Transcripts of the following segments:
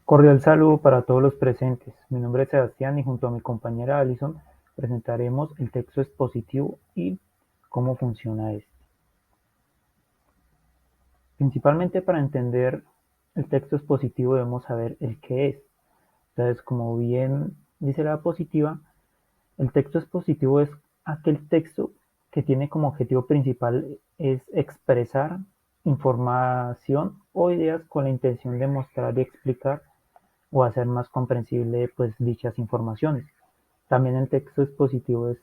Cordial saludo para todos los presentes. Mi nombre es Sebastián y junto a mi compañera Alison presentaremos el texto expositivo y cómo funciona este. Principalmente para entender el texto expositivo debemos saber el qué es. Entonces, como bien dice la diapositiva, el texto expositivo es aquel texto que tiene como objetivo principal es expresar información o ideas con la intención de mostrar y explicar o hacer más comprensible pues dichas informaciones. También el texto expositivo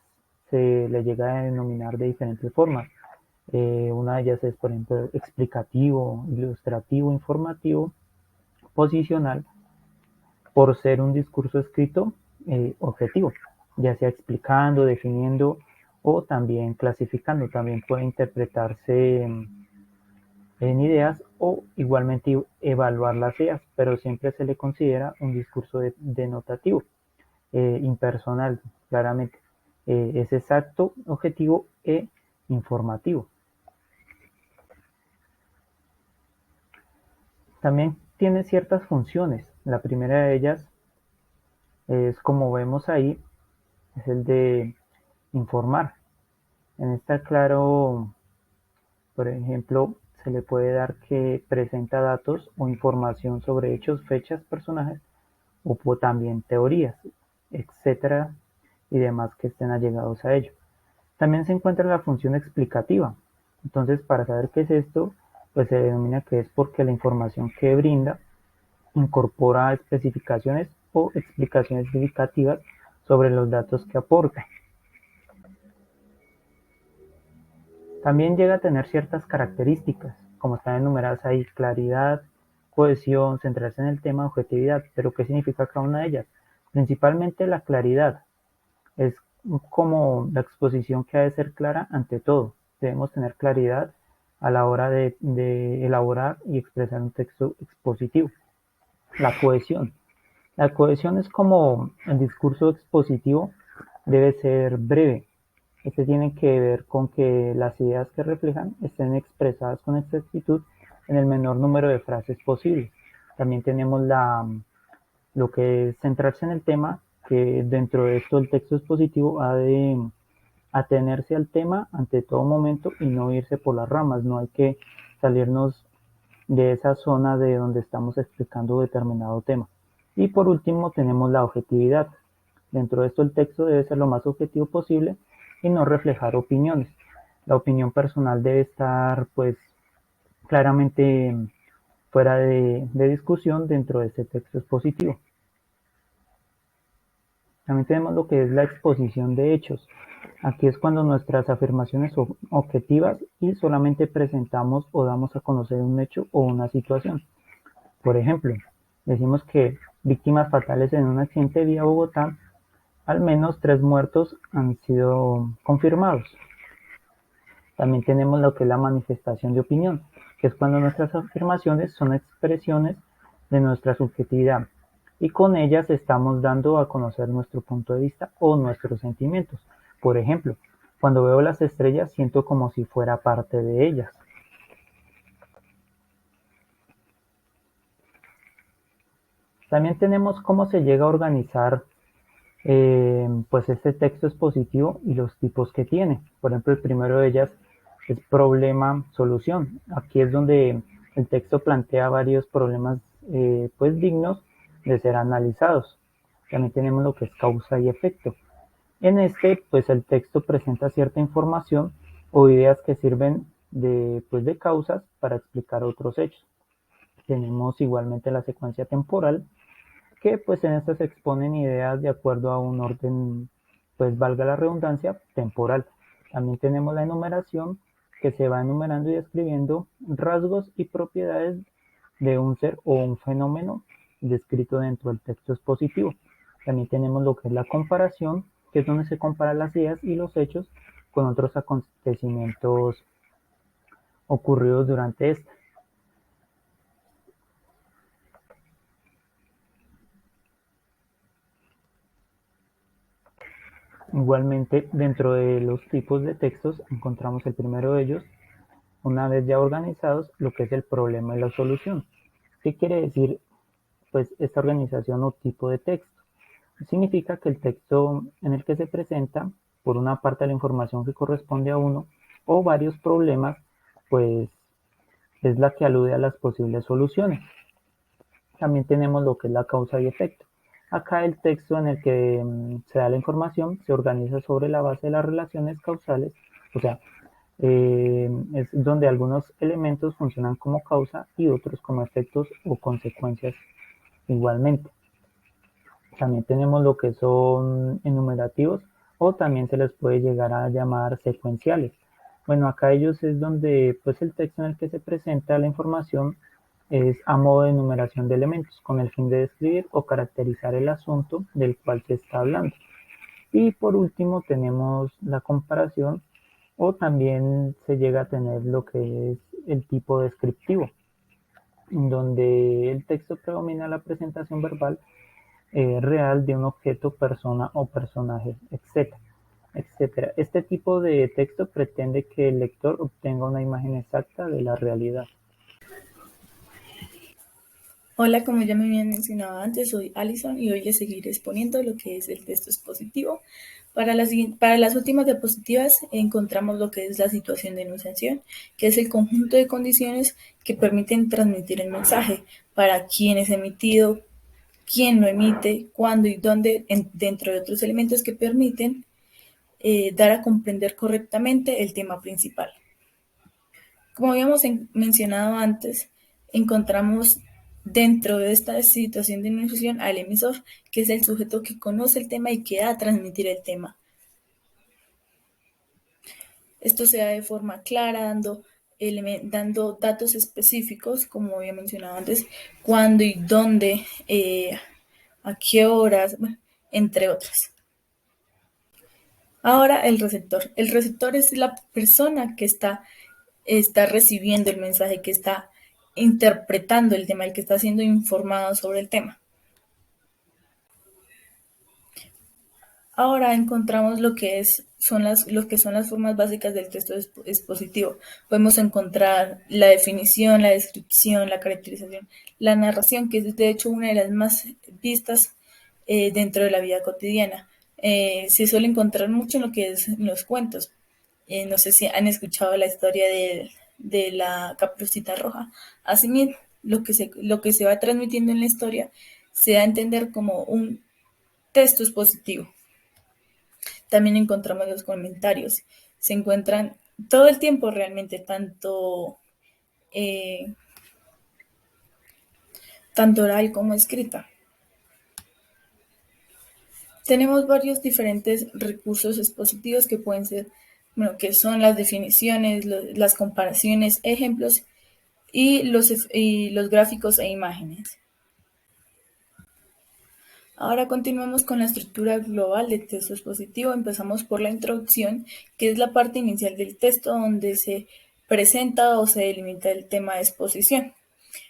se le llega a denominar de diferentes formas. Una de ellas es, por ejemplo, explicativo, ilustrativo, informativo, posicional, por ser un discurso escrito objetivo, ya sea explicando, definiendo o también clasificando. También puede interpretarse en ideas o igualmente evaluar las ideas, pero siempre se le considera un discurso denotativo, impersonal, claramente. Es exacto, objetivo e informativo. También tiene ciertas funciones. La primera de ellas es, como vemos ahí, es el de informar. En esta, claro, por ejemplo, se le puede dar que presenta datos o información sobre hechos, fechas, personajes o también teorías, etcétera, y demás que estén allegados a ello. También se encuentra la función explicativa. Entonces, para saber qué es esto, pues se denomina que es porque la información que brinda incorpora especificaciones o explicaciones significativas sobre los datos que aporta. También llega a tener ciertas características, como están enumeradas ahí: claridad, cohesión, centrarse en el tema, objetividad. Pero ¿qué significa cada una de ellas? Principalmente la claridad. Es como la exposición que ha de ser clara ante todo. Debemos tener claridad a la hora de elaborar y expresar un texto expositivo. La cohesión. La cohesión es como el discurso expositivo debe ser breve. Este tiene que ver con que las ideas que reflejan estén expresadas con exactitud en el menor número de frases posible. También tenemos lo que es centrarse en el tema, que dentro de esto el texto expositivo ha de atenerse al tema ante todo momento y no irse por las ramas. No hay que salirnos de esa zona de donde estamos explicando determinado tema. Y por último tenemos la objetividad. Dentro de esto el texto debe ser lo más objetivo posible y no reflejar opiniones. La opinión personal debe estar pues claramente fuera de discusión dentro de este texto expositivo. También tenemos lo que es la exposición de hechos. Aquí es cuando nuestras afirmaciones son objetivas y solamente presentamos o damos a conocer un hecho o una situación. Por ejemplo, decimos que víctimas fatales en un accidente vía Bogotá, al menos 3 muertos han sido confirmados. También tenemos lo que es la manifestación de opinión, que es cuando nuestras afirmaciones son expresiones de nuestra subjetividad y con ellas estamos dando a conocer nuestro punto de vista o nuestros sentimientos. Por ejemplo, cuando veo las estrellas siento como si fuera parte de ellas. También tenemos cómo se llega a organizar pues este texto expositivo y los tipos que tiene. Por ejemplo, el primero de ellas es problema-solución. Aquí es donde el texto plantea varios problemas pues dignos de ser analizados. También tenemos lo que es causa y efecto. En este, pues el texto presenta cierta información o ideas que sirven pues, de causas para explicar otros hechos. Tenemos igualmente la secuencia temporal, que pues en esta se exponen ideas de acuerdo a un orden, pues valga la redundancia, temporal. También tenemos la enumeración, que se va enumerando y describiendo rasgos y propiedades de un ser o un fenómeno descrito dentro del texto expositivo. También tenemos lo que es la comparación, que es donde se comparan las ideas y los hechos con otros acontecimientos ocurridos durante esta. Igualmente, dentro de los tipos de textos encontramos el primero de ellos, una vez ya organizados, lo que es el problema y la solución. ¿Qué quiere decir pues esta organización o tipo de texto. Significa que el texto en el que se presenta, por una parte la información que corresponde a uno o varios problemas, pues es la que alude a las posibles soluciones. También tenemos lo que es la causa y efecto. Acá el texto en el que se da la información se organiza sobre la base de las relaciones causales, o sea, es donde algunos elementos funcionan como causa y otros como efectos o consecuencias igualmente. También tenemos lo que son enumerativos o también se les puede llegar a llamar secuenciales. Bueno, acá ellos es donde pues el texto en el que se presenta la información es a modo de enumeración de elementos con el fin de describir o caracterizar el asunto del cual se está hablando. Y por último tenemos la comparación o también se llega a tener lo que es el tipo descriptivo, donde el texto predomina la presentación verbal real de un objeto, persona o personaje, etc. etcétera. Este tipo de texto pretende que el lector obtenga una imagen exacta de la realidad. Hola, como ya me habían mencionado antes, soy Alison y hoy les seguiré exponiendo lo que es el texto expositivo. Para las últimas diapositivas encontramos lo que es la situación de enunciación, que es el conjunto de condiciones que permiten transmitir el mensaje, para quién es emitido, quién lo emite, cuándo y dónde, dentro de otros elementos que permiten dar a comprender correctamente el tema principal. Como habíamos mencionado antes, encontramos dentro de esta situación de enunciación al emisor, que es el sujeto que conoce el tema y que da a transmitir el tema. Esto se da de forma clara, dando datos específicos, como había mencionado antes, cuándo y dónde, a qué horas, bueno, entre otras. Ahora el receptor. El receptor es la persona que está recibiendo el mensaje, que está interpretando el tema, el que está siendo informado sobre el tema. Ahora encontramos lo que son las formas básicas del texto expositivo. Podemos encontrar la definición, la descripción, la caracterización, la narración, que es de hecho una de las más vistas dentro de la vida cotidiana. Se suele encontrar mucho en lo que es en los cuentos. No sé si han escuchado la historia de la Caperucita Roja. Asimismo, lo que se va transmitiendo en la historia se da a entender como un texto expositivo. También encontramos los comentarios. Se encuentran todo el tiempo realmente, eh, tanto oral como escrita. Tenemos varios diferentes recursos expositivos que pueden ser, bueno, que son las definiciones, las comparaciones, ejemplos y los gráficos e imágenes. Ahora continuamos con la estructura global del texto expositivo. Empezamos por la introducción, que es la parte inicial del texto donde se presenta o se delimita el tema de exposición.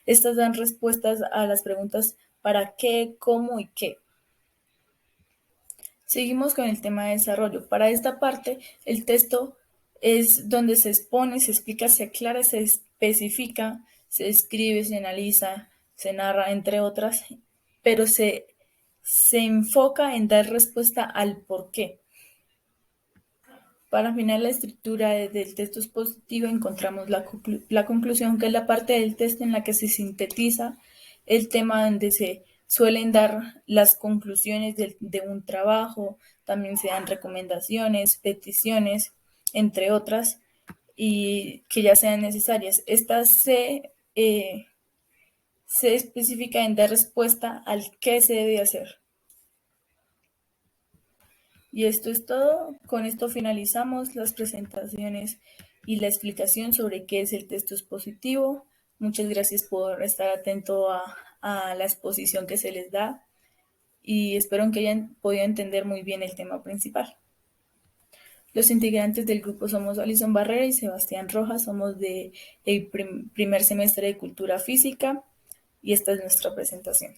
Estas dan respuestas a las preguntas para qué, cómo y qué. Seguimos con el tema de desarrollo. Para esta parte, el texto es donde se expone, se explica, se aclara, se especifica, se escribe, se analiza, se narra, entre otras, pero se enfoca en dar respuesta al por qué. Para afinar la estructura del texto expositivo encontramos la conclusión, que es la parte del texto en la que se sintetiza el tema, donde se suelen dar las conclusiones de un trabajo, también se dan recomendaciones, peticiones, entre otras, y que ya sean necesarias. Estas se especifica en dar respuesta al qué se debe hacer. Y esto es todo. Con esto finalizamos las presentaciones y la explicación sobre qué es el texto expositivo. Muchas gracias por estar atento a la exposición que se les da y espero que hayan podido entender muy bien el tema principal. Los integrantes del grupo somos Alison Barrera y Sebastián Rojas, somos de el primer semestre de Cultura Física y esta es nuestra presentación.